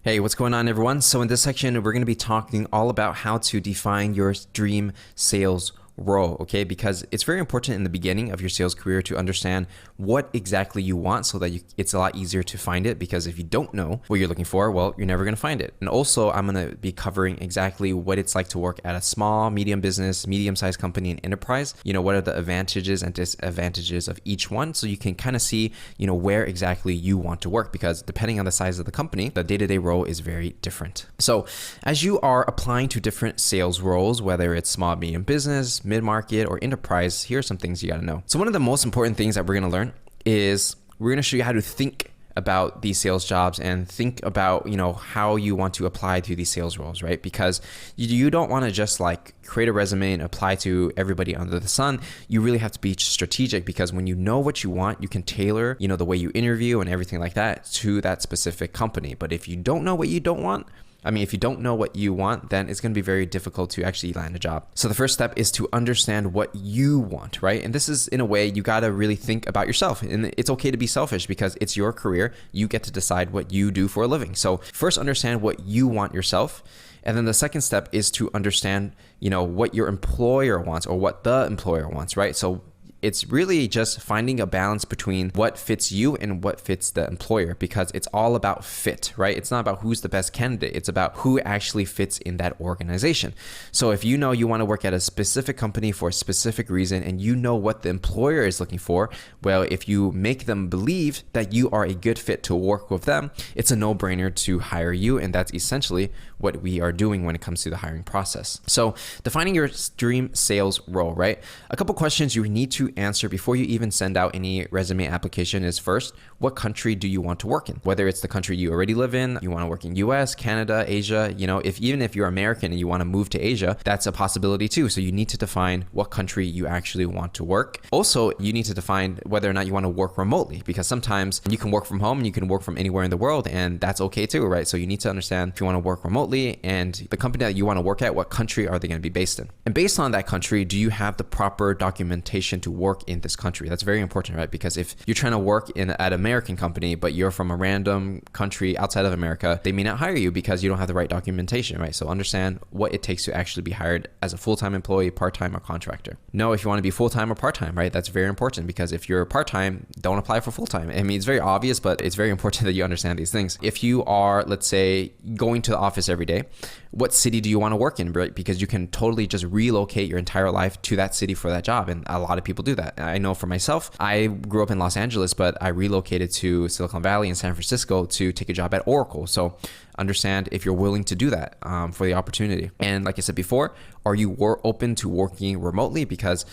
Hey, what's going on, everyone? So in this section, we're going to be talking all about how to define your dream sales role, okay? Because it's very important in the beginning of your sales career to understand what exactly you want so that it's a lot easier to find it, because if you don't know what you're looking for, well, you're never going to find it. And also, I'm going to be covering exactly what it's like to work at a small, medium business, medium-sized company, and enterprise. What are the advantages and disadvantages of each one, so you can kind of see, where exactly you want to work, because depending on the size of the company, the day-to-day role is very different. So as you are applying to different sales roles, whether it's small, medium business, mid-market, or enterprise, here are some things you got to know. So one of the most important things that we're going to learn is we're going to show you how to think about these sales jobs and think about, how you want to apply to these sales roles, right? Because you don't want to just create a resume and apply to everybody under the sun. You really have to be strategic, because when you know what you want, you can tailor, the way you interview and everything like that to that specific company. But if you don't know what you don't want, if you don't know what you want, then it's going to be very difficult to actually land a job. So the first step is to understand what you want, right? And this is, in a way, you got to really think about yourself. And it's okay to be selfish, because it's your career. You get to decide what you do for a living. So first, understand what you want yourself. And then the second step is to understand, what your employer wants, or what the employer wants, right? So it's really just finding a balance between what fits you and what fits the employer, because it's all about fit, right? It's not about who's the best candidate. It's about who actually fits in that organization. So if you know you want to work at a specific company for a specific reason, and you know what the employer is looking for, well, if you make them believe that you are a good fit to work with them, it's a no-brainer to hire you. And that's essentially what we are doing when it comes to the hiring process. So defining your dream sales role, right? A couple questions you need to answer before you even send out any resume application is, first, what country do you want to work in? Whether it's the country you already live in, you want to work in US, Canada, Asia, even if you're American and you want to move to Asia, that's a possibility too. So you need to define what country you actually want to work. Also, you need to define whether or not you want to work remotely, because sometimes you can work from home and you can work from anywhere in the world, and that's okay too, right? So you need to understand if you want to work remotely, and the company that you want to work at, what country are they going to be based in? And based on that country, do you have the proper documentation to work in this country? That's very important, right? Because if you're trying to work at an American company, but you're from a random country outside of America, they may not hire you because you don't have the right documentation, right? So understand what it takes to actually be hired as a full-time employee, part-time, or contractor. Know if you want to be full-time or part-time, right? That's very important, because if you're part-time, don't apply for full-time. It's very obvious, but it's very important that you understand these things. If you are, let's say, going to the office every day, what city do you want to work in, right? Because you can totally just relocate your entire life to that city for that job. And a lot of people do that. I know for myself, I grew up in Los Angeles, but I relocated to Silicon Valley and San Francisco to take a job at Oracle. So understand if you're willing to do that for the opportunity. And like I said before, are you open to working remotely? Because,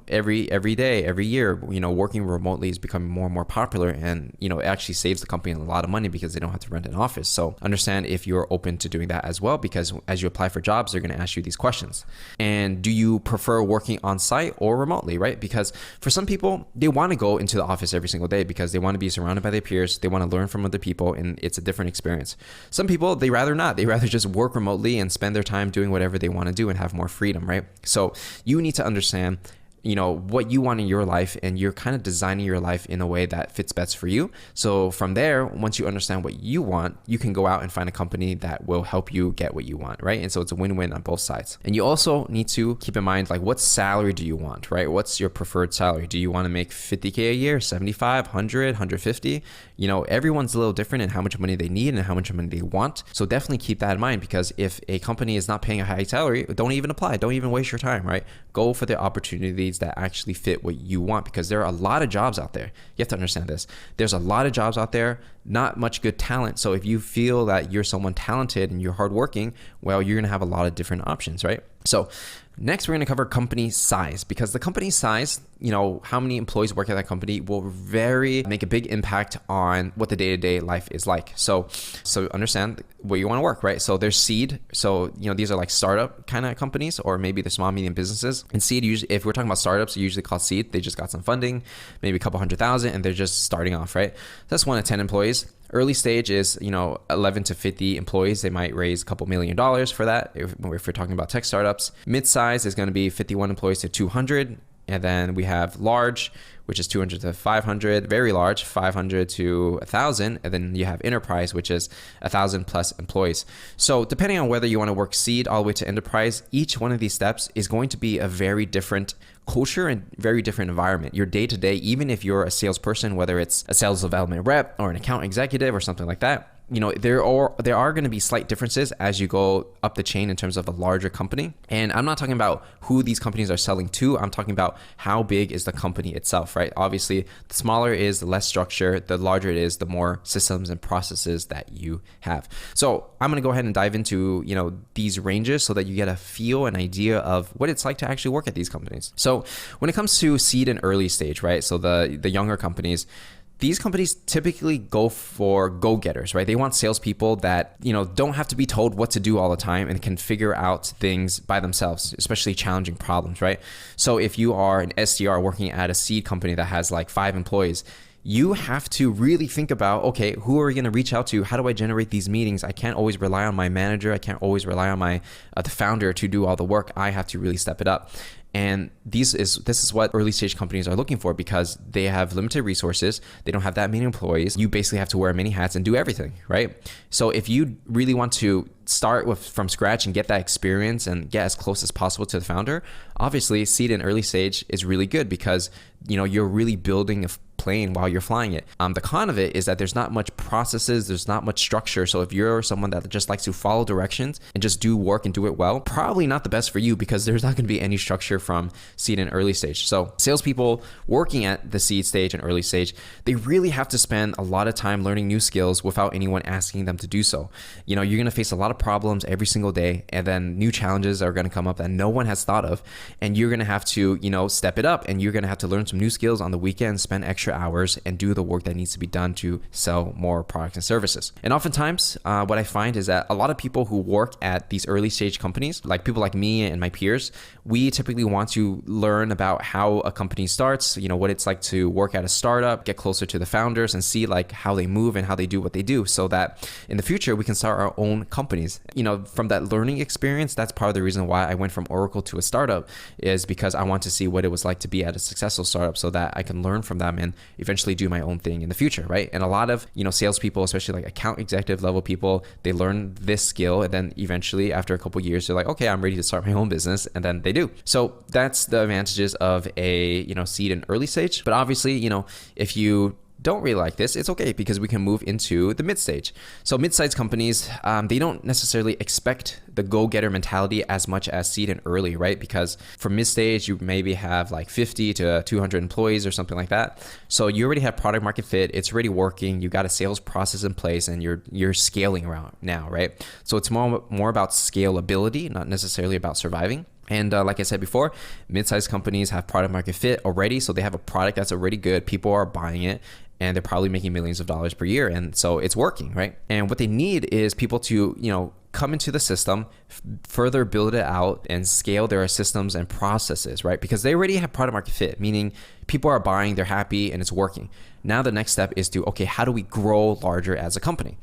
every day, every year, working remotely is becoming more and more popular, and, it actually saves the company a lot of money because they don't have to rent an office. So understand if you're open to doing that as well, because as you apply for jobs, they're going to ask you these questions. And do you prefer working on site or remotely, right? Because for some people, they want to go into the office every single day because they want to be surrounded by their peers. They want to learn from other people, and it's a different experience. Some people, they rather not. They rather just work remotely and spend their time doing whatever they want to do and have more freedom, right? So you need to understand what you want in your life, and you're kind of designing your life in a way that fits best for you. So from there, once you understand what you want, you can go out and find a company that will help you get what you want, right? And so it's a win-win on both sides. And you also need to keep in mind, what salary do you want, right? What's your preferred salary? Do you want to make 50K a year, 75, 100, 150? Everyone's a little different in how much money they need and how much money they want. So definitely keep that in mind, because if a company is not paying a high salary, don't even apply. Don't even waste your time, right? Go for the opportunities that actually fit what you want, because there are a lot of jobs out there. You have to understand this. There's a lot of jobs out there, not much good talent. So if you feel that you're someone talented and you're hardworking, well, you're going to have a lot of different options, right? So next, we're going to cover company size, because the company size, how many employees work at that company will make a big impact on what the day-to-day life is like. So understand where you want to work, right? So there's seed. So, these are like startup kind of companies, or maybe they're small, medium businesses. And seed, usually, if we're talking about startups, they're usually called seed. They just got some funding, maybe a couple $100,000, and they're just starting off, right? So that's 1 to 10 employees. Early stage is, 11 to 50 employees. They might raise a couple $1 million for that if we're talking about tech startups. Mid-size is going to be 51 employees to 200. And then we have large, which is 200 to 500, very large, 500 to 1,000. And then you have enterprise, which is 1,000 plus employees. So depending on whether you want to work seed all the way to enterprise, each one of these steps is going to be a very different culture and very different environment. Your day to day, even if you're a salesperson, whether it's a sales development rep or an account executive or something like that, you know, there are going to be slight differences as you go up the chain in terms of a larger company. And I'm not talking about who these companies are selling to. I'm talking about how big is the company itself, right? Obviously, the smaller it is, the less structure, the larger it is, the more systems and processes that you have. So I'm going to go ahead and dive into, you know, these ranges so that you get a feel, an idea of what it's like to actually work at these companies. So when it comes to seed and early stage, right? So the younger companies, these companies typically go for go-getters, right? They want salespeople that, you know, don't have to be told what to do all the time and can figure out things by themselves, especially challenging problems, right? So if you are an SDR working at a seed company that has like 5 employees, you have to really think about, okay, who are we going to reach out to? How do I generate these meetings? I can't always rely on my manager. I can't always rely on my the founder to do all the work. I have to really step it up. And this is what early stage companies are looking for, because they have limited resources. They don't have that many employees. You basically have to wear many hats and do everything, right? So if you really want to start from scratch and get that experience and get as close as possible to the founder, obviously seed and early stage is really good because, you know, you're really building a plane while you're flying it. The con of it is that there's not much processes, there's not much structure. So if you're someone that just likes to follow directions and just do work and do it well, probably not the best for you, because there's not going to be any structure from seed and early stage. So salespeople working at the seed stage and early stage, they really have to spend a lot of time learning new skills without anyone asking them to do so. You know, you're going to face a lot of problems every single day, and then new challenges are going to come up that no one has thought of, and you're going to have to, you know, step it up, and you're going to have to learn some new skills on the weekends, spend extra hours, and do the work that needs to be done to sell more products and services. And oftentimes, what I find is that a lot of people who work at these early stage companies, like people like me and my peers, we typically want to learn about how a company starts, you know, what it's like to work at a startup, get closer to the founders and see like how they move and how they do what they do, so that in the future we can start our own companies. You know, from that learning experience, that's part of the reason why I went from Oracle to a startup, is because I want to see what it was like to be at a successful startup so that I can learn from them and eventually do my own thing in the future, right? And a lot of, you know, salespeople, especially like account executive level people, they learn this skill, and then eventually after a couple of years, they're like, okay, I'm ready to start my own business, and then they do. So that's the advantages of a, you know, seed and early stage. But obviously, you know, if you don't really like this, it's okay, because we can move into the mid stage. So mid-sized companies, they don't necessarily expect the go-getter mentality as much as seed and early, right? Because for mid-stage, you maybe have like 50 to 200 employees or something like that. So you already have product market fit. It's already working. You got a sales process in place, and you're scaling around now, right? So it's more about scalability, not necessarily about surviving. And like I said before, mid-sized companies have product market fit already. So they have a product that's already good. People are buying it, and they're probably making millions of dollars per year. And so it's working, right? And what they need is people to, you know, come into the system, further build it out, and scale their systems and processes, right? Because they already have product market fit, meaning people are buying, they're happy, and it's working. Now the next step is to, okay, how do we grow larger as a company?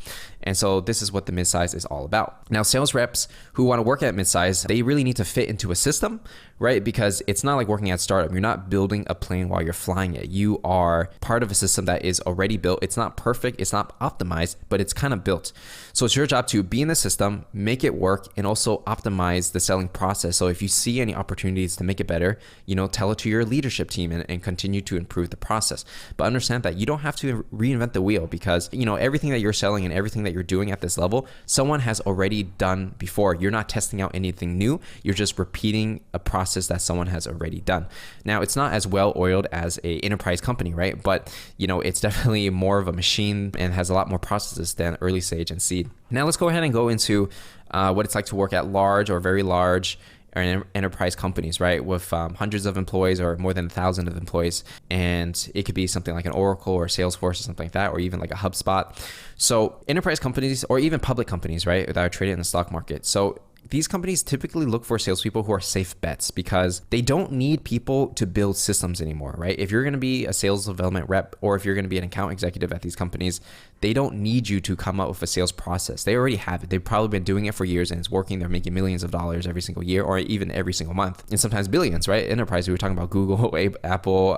And so this is what the midsize is all about. Now, sales reps who want to work at midsize, they really need to fit into a system, right? Because it's not like working at startup. You're not building a plane while you're flying it. You are part of a system that is already built. It's not perfect, it's not optimized, but it's kind of built. So it's your job to be in the system, make it work, and also optimize the selling process. So if you see any opportunities to make it better, you know, tell it to your leadership team and continue to improve the process. But understand that you don't have to reinvent the wheel, because, you know, everything that you're selling and everything that you're doing at this level, someone has already done before. You're not testing out anything new. You're just repeating a process that someone has already done. Now, it's not as well oiled as a enterprise company, right? But, you know, it's definitely more of a machine and has a lot more processes than early stage and seed. Now let's go ahead and go into what it's like to work at large or very large or enterprise companies, right? With hundreds of employees or more than 1,000 of employees. And it could be something like an Oracle or Salesforce or something like that, or even like a HubSpot. So enterprise companies, or even public companies, right, that are traded in the stock market. So these companies typically look for salespeople who are safe bets because they don't need people to build systems anymore, right? If you're going to be a sales development rep or if you're going to be an account executive at these companies, they don't need you to come up with a sales process. They already have it. They've probably been doing it for years and it's working. They're making millions of dollars every single year or even every single month, and sometimes billions, right? Enterprise, we were talking about Google, Apple,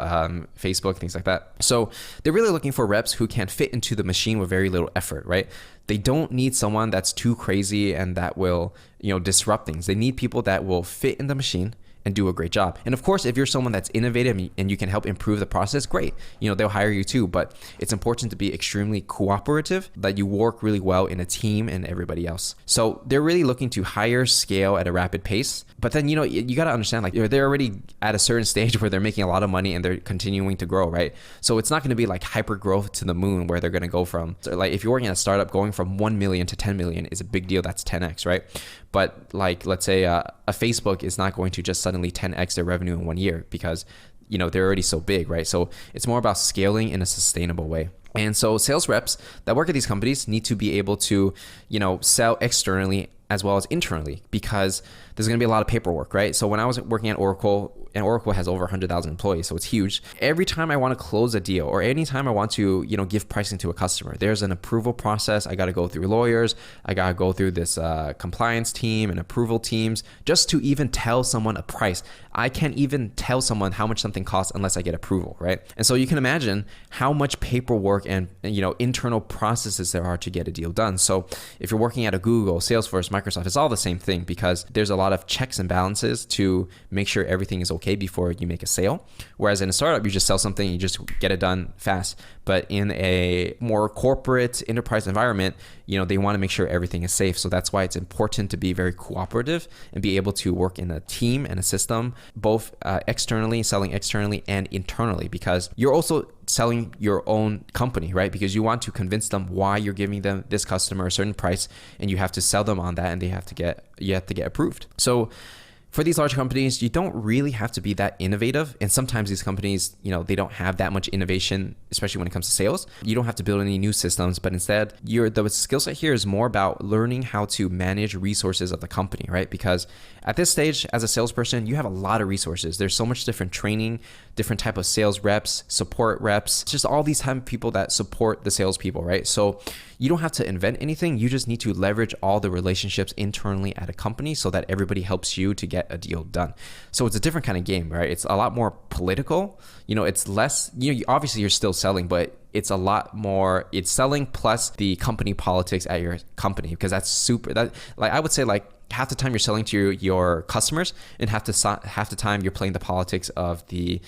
Facebook, things like that. So they're really looking for reps who can fit into the machine with very little effort, right? They don't need someone that's too crazy and that will, disrupt things. They need people that will fit in the machine and do a great job. And of course, if you're someone that's innovative and you can help improve the process, great. They'll hire you too, but it's important to be extremely cooperative, that you work really well in a team and everybody else. So they're really looking to hire, scale at a rapid pace. But then, you got to understand, like, they're already at a certain stage where they're making a lot of money and they're continuing to grow, right? So it's not going to be like hyper growth to the moon where they're going to go from, so like if you're working at a startup, going from 1 million to 10 million is a big deal. That's 10x, right? But like, let's say a Facebook is not going to just suddenly 10x their revenue in 1 year because, they're already so big, right? So it's more about scaling in a sustainable way. And so sales reps that work at these companies need to be able to, sell externally as well as internally, because there's going to be a lot of paperwork, right? So when I was working at Oracle, and Oracle has over 100,000 employees, so it's huge. Every time I want to close a deal or anytime I want to, give pricing to a customer, there's an approval process. I got to go through lawyers. I got to go through this compliance team and approval teams just to even tell someone a price. I can't even tell someone how much something costs unless I get approval, right? And so you can imagine how much paperwork and internal processes there are to get a deal done. So if you're working at a Google, Salesforce, Microsoft, it's all the same thing because there's a lot of checks and balances to make sure everything is okay before you make a sale. Whereas in a startup, you just sell something, you just get it done fast. But in a more corporate enterprise environment, they want to make sure everything is safe. So that's why it's important to be very cooperative and be able to work in a team and a system, both externally, selling externally and internally, because you're also selling your own company, right? Because you want to convince them why you're giving them this customer a certain price, and you have to sell them on that, and you have to get approved. So for these large companies, you don't really have to be that innovative. And sometimes these companies, they don't have that much innovation, especially when it comes to sales. You don't have to build any new systems, but instead, the skill set here is more about learning how to manage resources of the company, right? Because at this stage, as a salesperson, you have a lot of resources. There's so much different training, different type of sales reps, support reps, just all these type of people that support the salespeople, right? So you don't have to invent anything. You just need to leverage all the relationships internally at a company so that everybody helps you to get a deal done. So it's a different kind of game, right? It's a lot more political. It's less, obviously you're still selling, but it's a lot more, it's selling plus the company politics at your company, because I would say like half the time you're selling to your customers and half the time you're playing the politics of the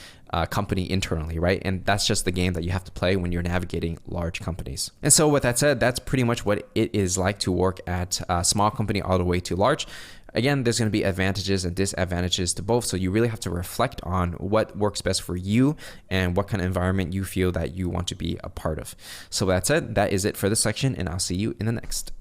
company internally, right? And that's just the game that you have to play when you're navigating large companies. And so with that said, that's pretty much what it is like to work at a small company all the way to large. Again, there's going to be advantages and disadvantages to both. So you really have to reflect on what works best for you and what kind of environment you feel that you want to be a part of. So with that said, that is it for this section, and I'll see you in the next.